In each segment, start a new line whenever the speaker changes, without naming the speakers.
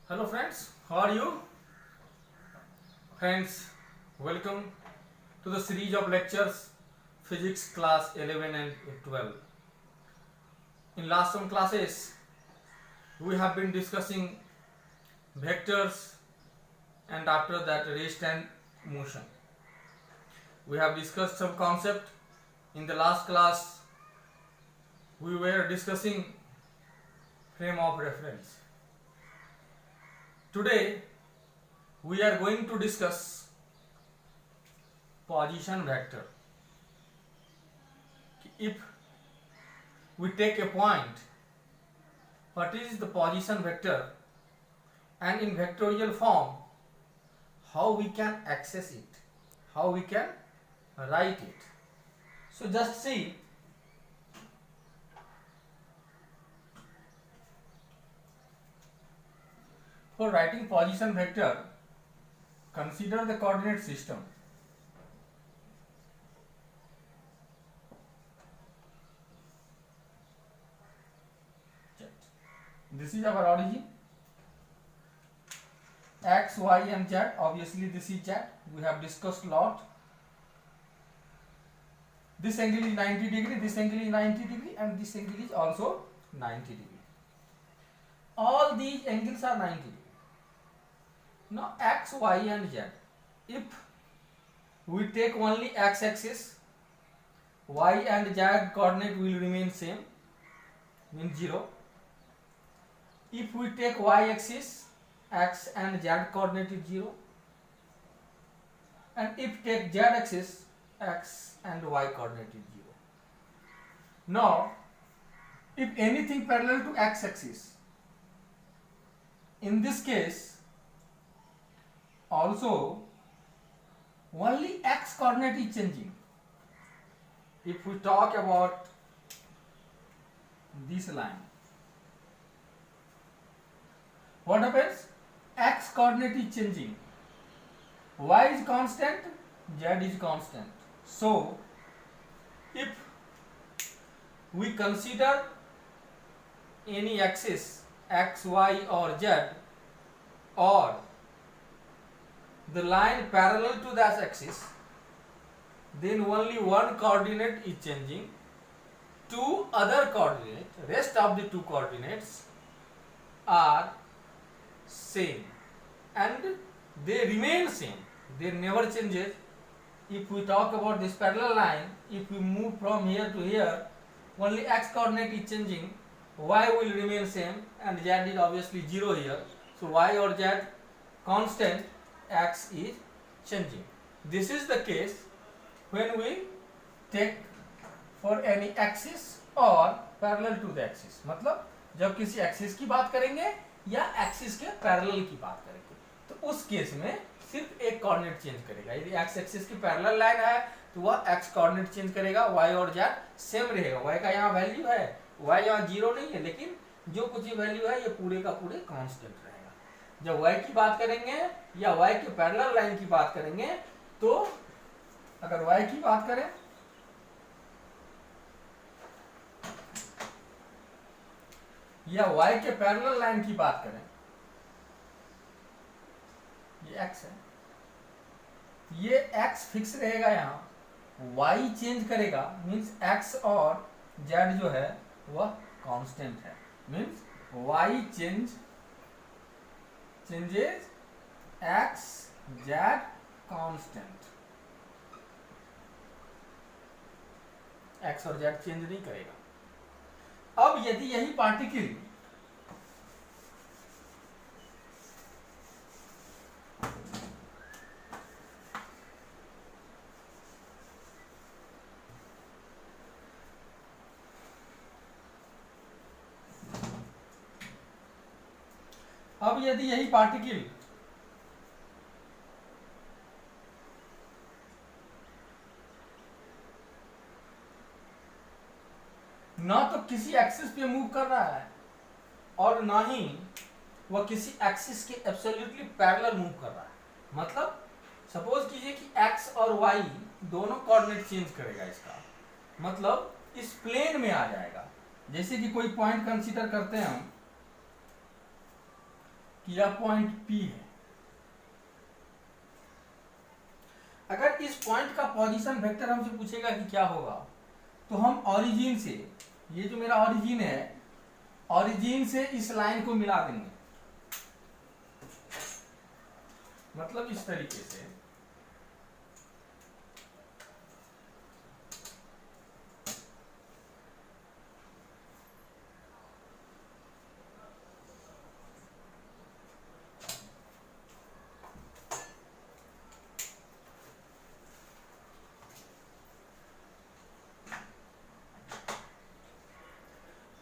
Hello friends, how are you? Friends, welcome to the series of lectures Physics class 11 and 12. In last some classes, we have been discussing vectors and after that rest and motion. We have discussed some concept. In the last class, we were discussing frame of reference. Today, we are going to discuss position vector. If we take a point, what is the position vector, and in vectorial form, how we can access it, how we can write it. So just see, for writing position vector, consider the coordinate system. This is our origin, x, y and z. Obviously this is z, we have discussed a lot. This angle is 90 degree, this angle is 90 degree, and this angle is also 90 degree. All these angles are 90 degree. Now x, y and z, if we take only x axis, y and z coordinate will remain same, means 0. If we take y axis, x and z coordinate is 0, and if take z axis, x and y coordinate is 0. Now if anything parallel to x axis, in this case also only x coordinate is changing. If we talk about this line, what happens? X coordinate is changing, y is constant, z is constant. So if we consider any axis x, y or z, or the line parallel to that axis, then only one coordinate is changing, two other coordinates, rest of the two coordinates are same and they remain same, they never changes. If we talk about this parallel line, if we move from here to here, only x coordinate is changing, y will remain same, and z is obviously 0 here. So y or z constant, x is changing. This is the case when we take for any axis or parallel to the axis. मतलब जब किसी axis की बात करेंगे या axis के parallel की बात करेंगे, तो उस केस में सिर्फ एक कोऑर्डिनेट चेंज करेगा. यदि एक्स एक्सिस की पैरेलल लाइन है तो वह एक्स कोऑर्डिनेट चेंज करेगा, वाई और जेड सेम रहेगा. वाई का यहाँ वैल्यू है, वाई यहाँ 0 नहीं है, लेकिन जो कुछ भी वैल्यू है ये पूरे का पूरे कांस्टेंट रहेगा. जब वाई की बात करेंगे या वाई के पैरेलल लाइन की बात करेंगे, तो अगर वाई की बात करें या y के पैरेलल लाइन की बात करें, ये x है, ये x फिक्स रहेगा, यहाँ y चेंज करेगा, मींस x और z जो है वह कांस्टेंट है, means y changes x z constant. x और z चेंज नहीं करेगा. अब यदि यही पार्टिकल ना तो किसी एक्सिस पे मूव कर रहा है और ना ही वह किसी एक्सिस के एब्सोल्युटली पैरेलल मूव कर रहा है. मतलब सपोज कीजिए कि x और y दोनों कोऑर्डिनेट चेंज करेगा, इसका मतलब इस प्लेन में आ जाएगा. जैसे कि कोई पॉइंट कंसीडर करते हैं हम, कि यह पॉइंट P है। अगर इस पॉइंट का पोजीशन वेक्टर हमसे पूछेगा कि क्या होगा, तो हम ओरिजिन से, ये जो मेरा ओरिजिन है, ओरिजिन से इस लाइन को मिला देंगे। मतलब इस तरीके से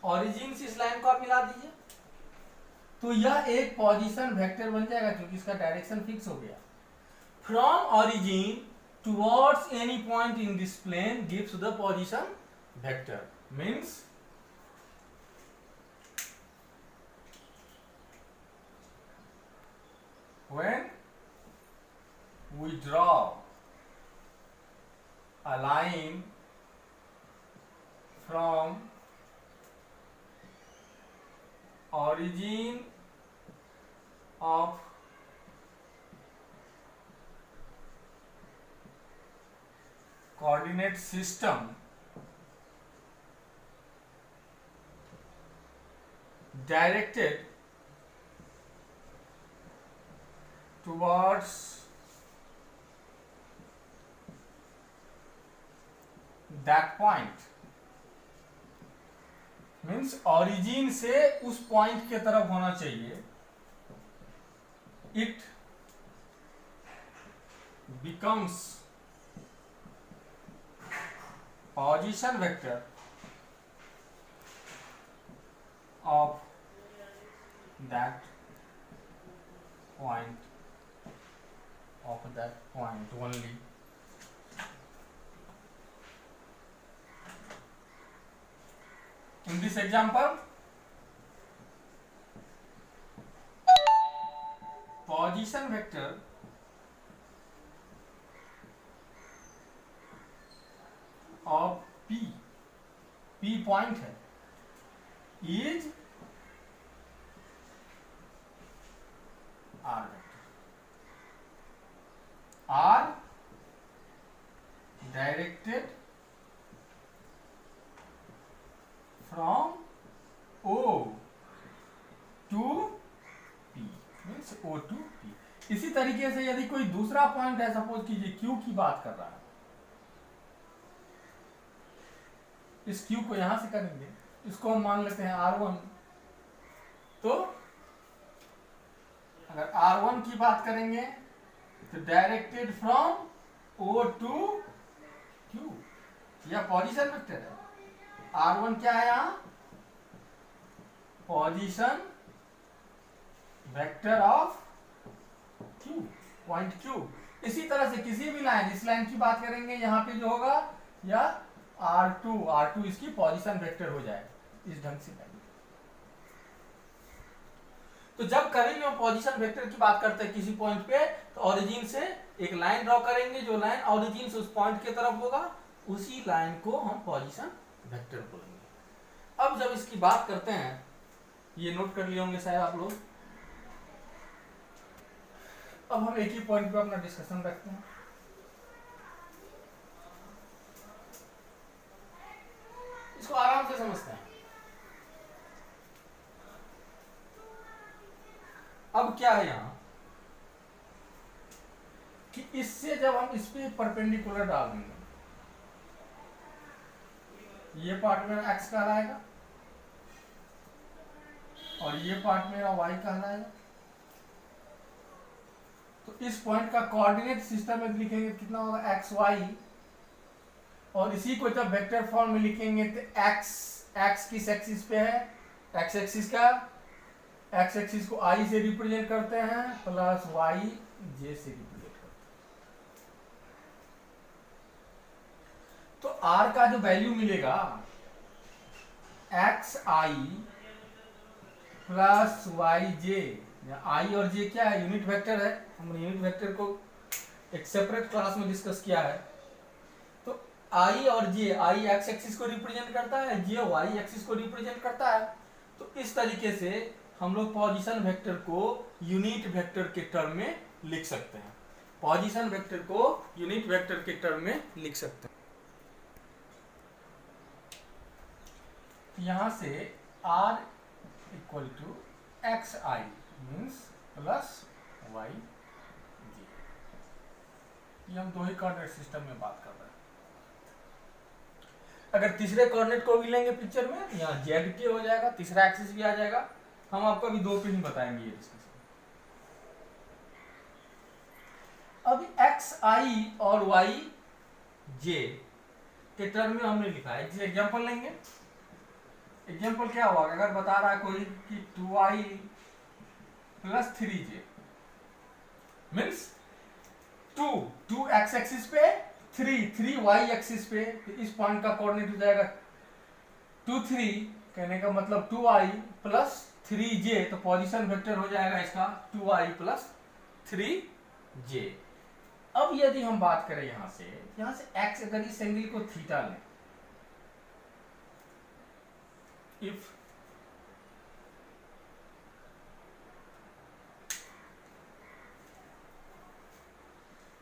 ओरिजिन से इस लाइन को आप मिला दीजिए, तो यह एक पोजीशन वेक्टर बन जाएगा क्योंकि इसका डायरेक्शन फिक्स हो गया। From origin towards any point in this plane gives the position vector. Means when we draw a line from origin of coordinate system directed towards that point, means origin से उस point के तरफ होना चाहिए। It becomes position vector of that point, of that point only. In this example, position vector of P point है, is R vector, are directed from O to P, means O to P। इसी तरीके से यदि कोई दूसरा point है, suppose कीजिए Q की बात कर रहा है, इस Q को यहां से करेंगे, इसको हम मान लेते हैं R1। तो अगर R1 की बात करेंगे तो directed from O to Q, यह पोजीशन वेक्टर है। R1 क्या है यहां? Position vector of Q, point Q। इसी तरह से किसी भी लाइन, इस लाइन की बात करेंगे, यहां पे जो होगा यह R2 इसकी पोजीशन वेक्टर हो जाएगा, इस ढंग से करेंगे। तो जब कभी भी हम पोजीशन वेक्टर की बात करते हैं किसी पॉइंट पे, तो ओरिजिन से एक लाइन ड्रॉ करेंगे, जो लाइन ओरिजिन से उस पॉइंट के तरफ होगा, उसी लाइन को हम पोजीशन वेक्टर बोलेंगे। अब जब इसकी बात करते हैं, ये नोट कर लिए होंगे शायद आप लोग। अब हम एक ही पॉइंट पे अपना डिस्कशन रखते हैं। इसको आराम से समझते हैं। अब क्या है यहां कि इससे जब हम इस पे परपेंडिकुलर डाल देंगे, ये पार्ट मेरा x कहलाएगा और ये पार्ट मेरा y कहलाएगा। तो इस पॉइंट का कोऑर्डिनेट सिस्टम में लिखेंगे कितना होगा, एक्स वाई, और इसी को जब वेक्टर फॉर्म में लिखेंगे तो x किस एक्सिस पे है, x एक्सिस का, x एक्सिस को i से रिप्रेजेंट करते हैं प्लस y j से रिप्रेजेंट करते हैं। तो r का जो वैल्यू मिलेगा xi प्लस वाई जे, आई और जे क्या है, यूनिट वेक्टर है। हमने यूनिट वेक्टर को एक सेपरेट क्लास में डिस्कस किया है। तो आई और जे, आई एक्स एक्सिस को रिप्रेजेंट करता है, जे वाई एक्सिस को रिप्रेजेंट करता है। तो इस तरीके से हम लोग पोजीशन वेक्टर को यूनिट वेक्टर के टर्म में लिख सकते हैं। पोजीशन वेक्टर को यूनिट वेक्टर के टर्म में लिख सकते हैं। यहां से r equal to X I means plus Y G. ये हम दो ही कोऑर्डिनेट सिस्टम में बात कर रहे हैं। अगर तीसरे कोऑर्डिनेट को भी लेंगे पिक्चर में, यहाँ जेड के हो जाएगा, तीसरा एक्सिस भी आ जाएगा। हम आपको अभी दो पे ही बताएंगे ये डिस्कशन। अब एक्स आई और वाई जे के टर्म में हमने लिखा है। जैसे एग्जांपल लेंगे, एग्जांपल क्या हुआ, अगर बता रहा है कोई कि 2i plus 3j means 2 x axis पे, 3 वाई एक्सिस पे, तो इस पॉइंट का कोऑर्डिनेट हो जाएगा 2 3, कहने का मतलब 2i प्लस 3j, तो पोजीशन वेक्टर हो जाएगा इसका 2i प्लस 3j। अब यदि हम बात करें यहां से x, अगर इस एंगल को थीटा लें, इफ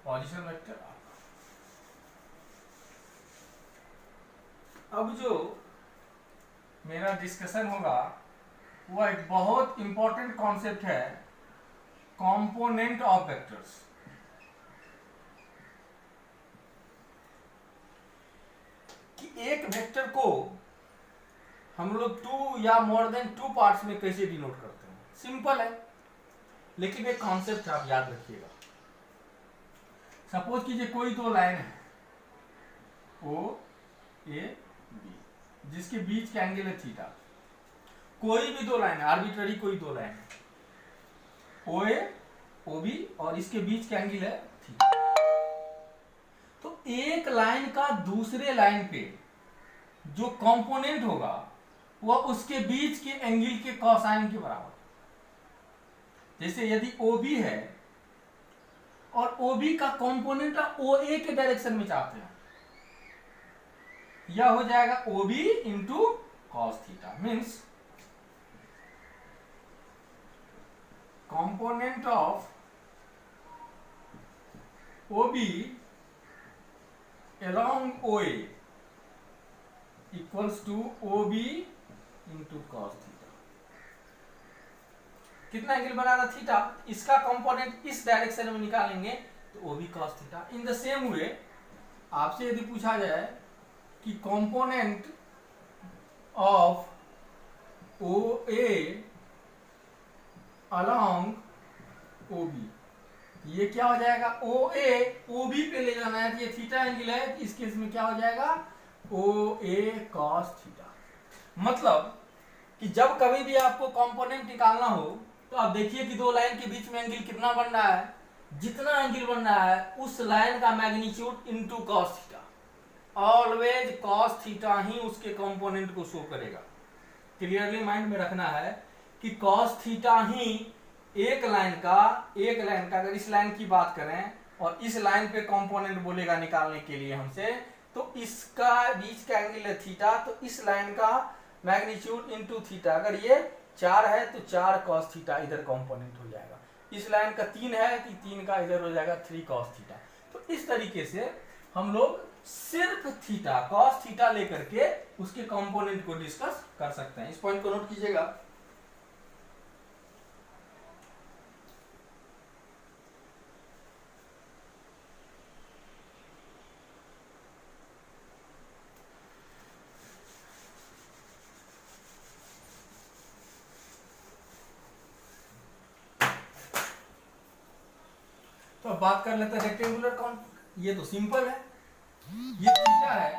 पोजीशन वेक्टर, अब जो मेरा डिस्कशन होगा वो एक बहुत इंपॉर्टेंट कॉन्सेप्ट है, कंपोनेंट ऑफ वेक्टर्स। कि एक वेक्टर को हम लोग 2 या मोर देन 2 पार्ट्स में कैसे डिनोट करते हैं। सिंपल है, लेकिन एक कॉन्सेप्ट आप याद रखिएगा। सपोज कीजिए कोई दो लाइन है ओ ए बी, जिसके बीच का एंगल है थीटा। कोई भी दो लाइन है, आर्बिट्ररी कोई दो लाइन है, ओ ए ओ बी, और इसके बीच का एंगल है थीटा। तो एक लाइन का दूसरे लाइन पे जो कंपोनेंट होगा वह उसके बीच के एंगल के कोसाइन के बराबर। जैसे यदि OB है और OB का कंपोनेंट OA के डायरेक्शन में चाहते हैं, यह हो जाएगा OB into cos theta, means component of OB along OA equals to OB into cos theta. कितना एंगल बना रहा थीटा, इसका कंपोनेंट इस डायरेक्शन में निकालेंगे तो OB cos theta. In the same way आपसे यदि पूछा जाए कि component of OA along OB, ये क्या हो जाएगा, OA OB पे ले जाना है, ये थीटा एंगल है, इस केस में क्या हो जाएगा OA cos थीटा। मतलब कि जब कभी भी आपको कंपोनेंट निकालना हो तो आप देखिए कि दो लाइन के बीच में एंगल कितना बन रहा है, जितना एंगल बन रहा है उस लाइन का magnitude into cos theta. Always cos theta ही उसके कंपोनेंट को शो करेगा। क्लियरली माइंड में रखना है कि cos थीटा ही एक लाइन का अगर इस लाइन की बात करें और इस लाइन पे कंपोनेंट बोलेगा निकालने के लिए हमसे, तो इसका बीच का एंगल है थीटा, तो इस लाइन का मैग्नीट्यूड इनटू थीटा। अगर ये 4 है तो 4 cos थीटा इधर कंपोनेंट हो जाएगा। इस लाइन का 3 है तो 3 का इधर हो जाएगा 3 cos थीटा। तो इस तरीके से हम लोग सिर्फ थीटा cos थीटा लेकर के उसके कंपोनेंट को डिस्कस कर सकते हैं। इस पॉइंट को नोट कीजिएगा। तो अब बात कर लेते हैं रेक्टेंगुलर कौन। ये तो सिंपल है, ये थीटा है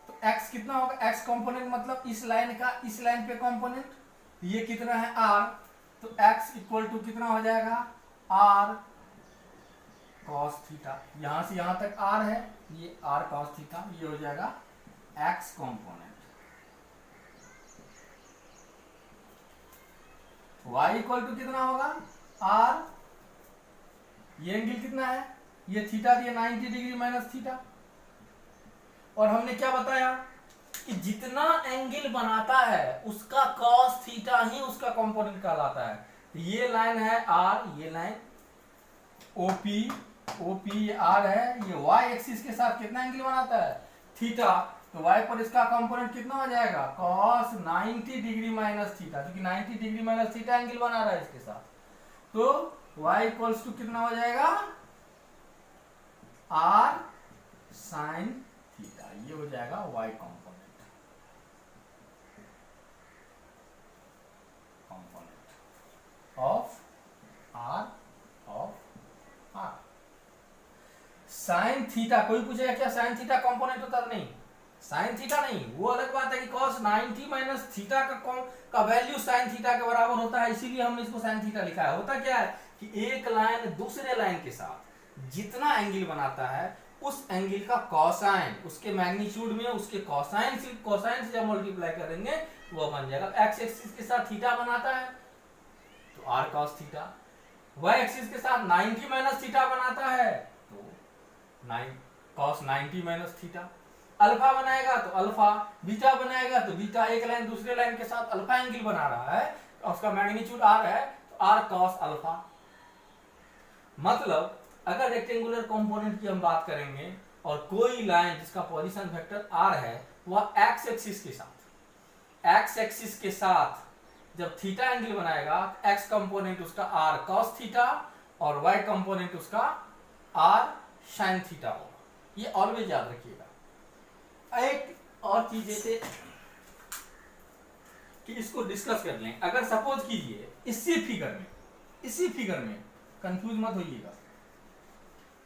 तो x कितना होगा, x कंपोनेंट मतलब इस लाइन का इस लाइन पे कंपोनेंट, ये कितना है r, तो x इक्वल टू कितना हो जाएगा r cos थीटा। यहां से यहां तक r है, ये r cos थीटा, ये हो जाएगा x component. y equal to कितना होगा r, ये एंगल कितना है, ये थीटा दिया 90 डिग्री माइनस थीटा। और हमने क्या बताया कि जितना एंगल बनाता है उसका cos थीटा ही उसका कंपोनेंट कहलाता है। तो ये लाइन है आर, ये लाइन ओपी, ओपी आर है, ये वाई एक्सिस के साथ कितना एंगल बनाता है थीटा। तो वाई पर इसका कंपोनेंट कितना हो जाएगा cos 90 डिग्री माइनस थीटा, क्योंकि 90 डिग्री माइनस थीटा एंगल बना रहा है इसके साथ। तो y इक्वल्स टू कितना हो जाएगा r sin थीटा, ये हो जाएगा y component, component of r। Sine theta, कोई पूछेगा क्या साइन थीटा कंपोनेंट होता? नहीं, साइन थीटा नहीं, वो अलग बात है कि cos 90 माइनस थीटा का वैल्यू साइन थीटा के बराबर होता है, इसीलिए हमने इसको साइन थीटा लिखा है। होता क्या है कि एक लाइन दूसरे लाइन के साथ जितना एंगल बनाता है उस एंगल का कोसाइन उसके मैग्नीट्यूड में उसके कोसाइन से जब मल्टीप्लाई करेंगे तो वो बन जाएगा। एक्स एक्सिस के साथ थीटा बनाता है तो r cos theta, y axis के साथ 90 माइनस थीटा बनाता है तो 9 cos 90 माइनस थीटा। अल्फा बनाएगा तो अल्फा, बीटा बनाएगा तो बीटा, एक लाइन दूसरे लाइन के साथ अल्फा एंगल बना रहा है तो उसका मैग्नीट्यूड r है तो r cos अल्फा। मतलब अगर रेक्टेंगुलर कंपोनेंट की हम बात करेंगे और कोई लाइन जिसका पोजीशन वेक्टर r है वह x एक्सिस के साथ जब थीटा एंगल बनाएगा x कंपोनेंट उसका r cos थीटा और y कंपोनेंट उसका r sin थीटा होगा। ये ऑलवेज याद रखिएगा। एक और चीज जैसे कि इसको डिस्कस कर लें, अगर सपोज कीजिए इसी फिगर में कंफ्यूज मत होइएगा,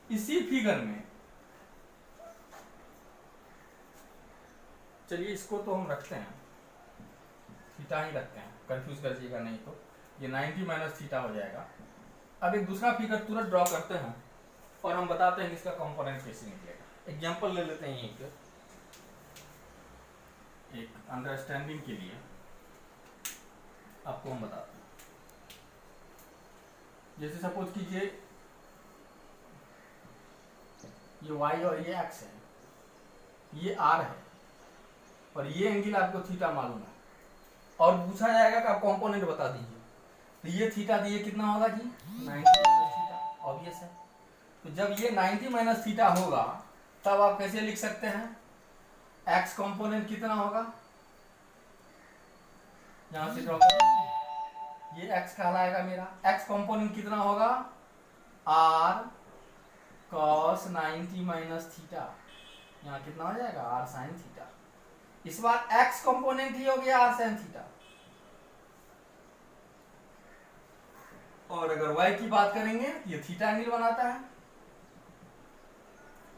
इसी फिगर में चलिए इसको तो हम रखते हैं थीटा ही रखते हैं, कंफ्यूज कर जाइएगा नहीं तो ये 90 माइनस थीटा हो जाएगा। अब एक दूसरा फिगर तुरंत ड्रॉ करते हैं और हम बताते हैं कि इसका कंपोनेंट कैसे निकलेगा। एग्जांपल ले लेते हैं एक अंडरस्टैंडिंग के लिए आपको हम बताते हैं। जैसे सपोज कीजिए ये y और ये x है, ये r है और ये एंगल आपको थीटा मालूम है और पूछा जाएगा कि आप कंपोनेंट बता दीजिए, तो ये थीटा दिए कितना होगा जी 90 माइनस थीटा, ऑब्वियस है। तो जब ये 90 माइनस थीटा होगा तब आप कैसे लिख सकते हैं, x कंपोनेंट कितना होगा, यहां से ड्रॉ करें, ये x कहलाएगा मेरा, x कंपोनेंट कितना होगा r cos 90 माइनस थीटा, यहाँ कितना हो जाएगा r sin थीटा। इस बार x कंपोनेंट ही हो गया r sin थीटा। और अगर y की बात करेंगे ये थीटा एंगल बनाता है,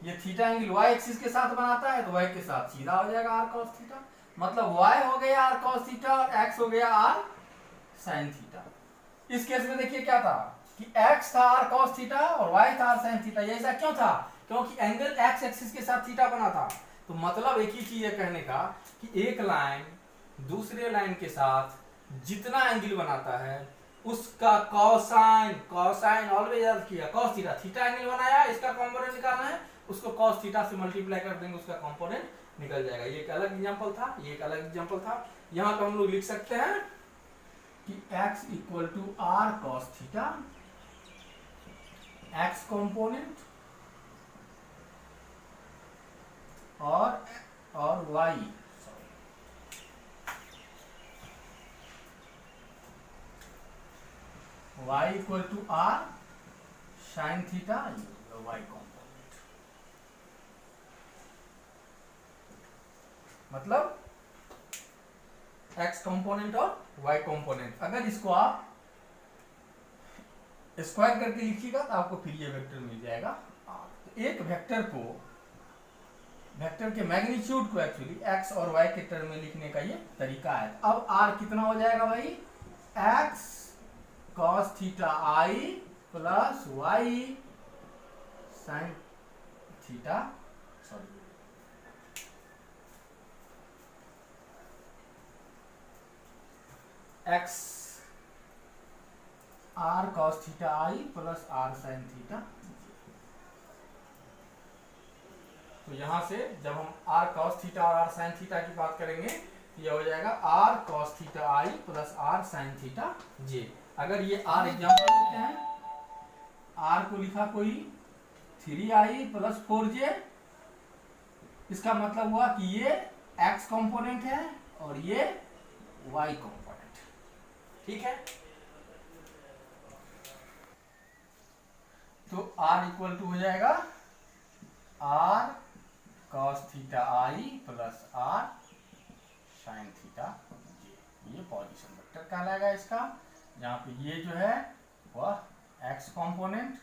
ये थीटा एंगल y एक्सिस के साथ बनाता है तो y के साथ सीधा हो जाएगा r cos थीटा। मतलब y हो गया r cos थीटा और x हो गया r sin थीटा। इस केस में देखिए क्या था कि x था r cos थीटा और y था r sin थीटा। ये ऐसा क्यों था, क्योंकि एंगल x एक्सिस के साथ थीटा बना था। तो मतलब एक ही चीज है कहने का कि एक लाइन दूसरे लाइन के साथ जितना एंगल बनाता है उसका कोसाइन ऑलवेज याद किया, cos थीटा, थीटा एंगल बनाया, इसका कंपोनेंट निकालना है, उसको cos थीटा से मल्टीप्लाई कर देंगे, उसका कंपोनेंट निकल जाएगा। ये एक अलग एग्जांपल था, ये एक अलग एग्जांपल था। यहां पे हम लोग लिख सकते हैं कि x इक्वल to r cos theta, x component और y y equal to r sin theta, y component. मतलब x कंपोनेंट और y कंपोनेंट। अगर इसको आप स्क्वायर करके लिखिएगा तो आपको फिर ये वेक्टर मिल जाएगा r। तो एक वेक्टर के मैग्नीट्यूड को एक्चुअली x और y के टर्म में लिखने का ये तरीका है। अब r कितना हो जाएगा भाई, x cos theta i plus y sin theta, sorry x r cos theta i plus r sin theta. तो यहाँ से जब हम r cos थीटा और r sin थीटा की बात करेंगे तो यह हो जाएगा r cos theta i plus r sin theta j। अगर ये r एग्जाम्पल लेते हैं, r को लिखा कोई 3i प्लस 4j, इसका मतलब हुआ कि ये x कंपोनेंट है और ये y कंपोनेंट। ठीक है, तो r इक्वल टू हो जाएगा r cos theta i plus r sin theta j। ये पोजीशन वेक्टर कहलाएगा इसका, जहां पे ये जो है वह x कंपोनेंट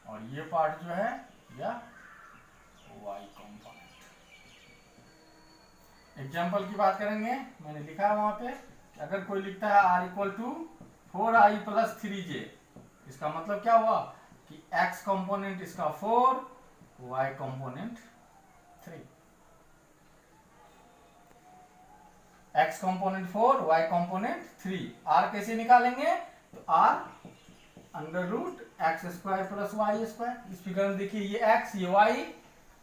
और ये पार्ट जो है यह y कंपोनेंट। एग्जाम्पल की बात करेंगे, मैंने लिखा है वहां पे, अगर कोई लिखता है r equal to 4i plus 3j, इसका मतलब क्या हुआ कि x कंपोनेंट इसका 4, y component 3। x component 4, y component 3। r कैसे निकालेंगे, तो r under root X square plus Y square. इस फिगर में देखिए ये x ये y,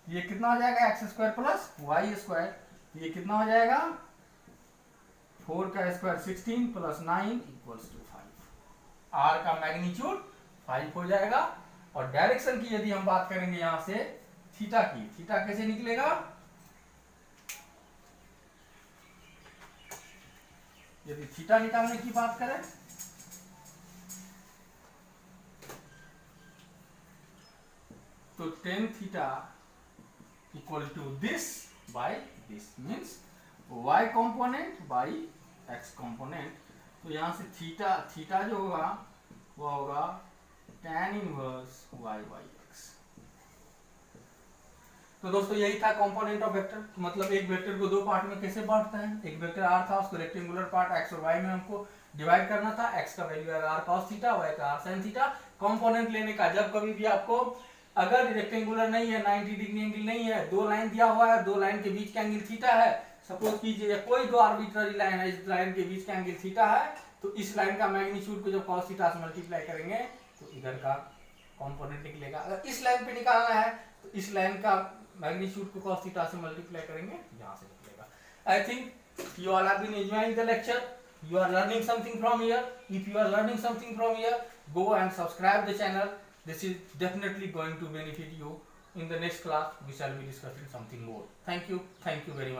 ये कितना हो जाएगा X square plus Y square, ये कितना हो जाएगा 4 का square 16 plus 9 equals to 5। r का मैग्नीट्यूड 5 हो जाएगा। और डायरेक्शन की यदि हम बात करेंगे यहां से थीटा की, थीटा कैसे निकलेगा, यदि थीटा निकालने की बात करें तो tan theta equal to this by this, means y component by x component. तो यहां से थीटा थीटा जो होगा वो होगा tan inverse y by x। तो दोस्तों यही था कंपोनेंट ऑफ वेक्टर, मतलब एक वेक्टर को दो पार्ट में कैसे बांटते हैं। एक वेक्टर r था, उसको रेक्टेंगुलर पार्ट x और y में हमको डिवाइड करना था। x का वैल्यू है r cos थीटा, y का r sin थीटा। कंपोनेंट लेने का, जब कभी भी आपको अगर रेक्टेंगुलर नहीं है, 90 डिग्री एंगल नहीं है, दो लाइन दिया हुआ है, दो लाइन के बीच का एंगल थीटा है, सपोज कीजिए कोई दो आर्बिट्ररी लाइन है, इस लाइन के बीच का एंगल थीटा है, तो इस लाइन का मैग्नीट्यूड को जब cos थीटा से मल्टीप्लाई करेंगे तो इधर का कंपोनेंट निकलेगा। अगर इस लाइन पे निकालना है तो इस लाइन का मैग्नीट्यूड को cos थीटा से मल्टीप्लाई करेंगे, यहां से निकलेगा। I think you all have been enjoying the lecture, you are learning something from here. If you are learning something from here, go and subscribe the channel. This is definitely going to benefit you. In the next class we shall be discussing something more. Thank you very much.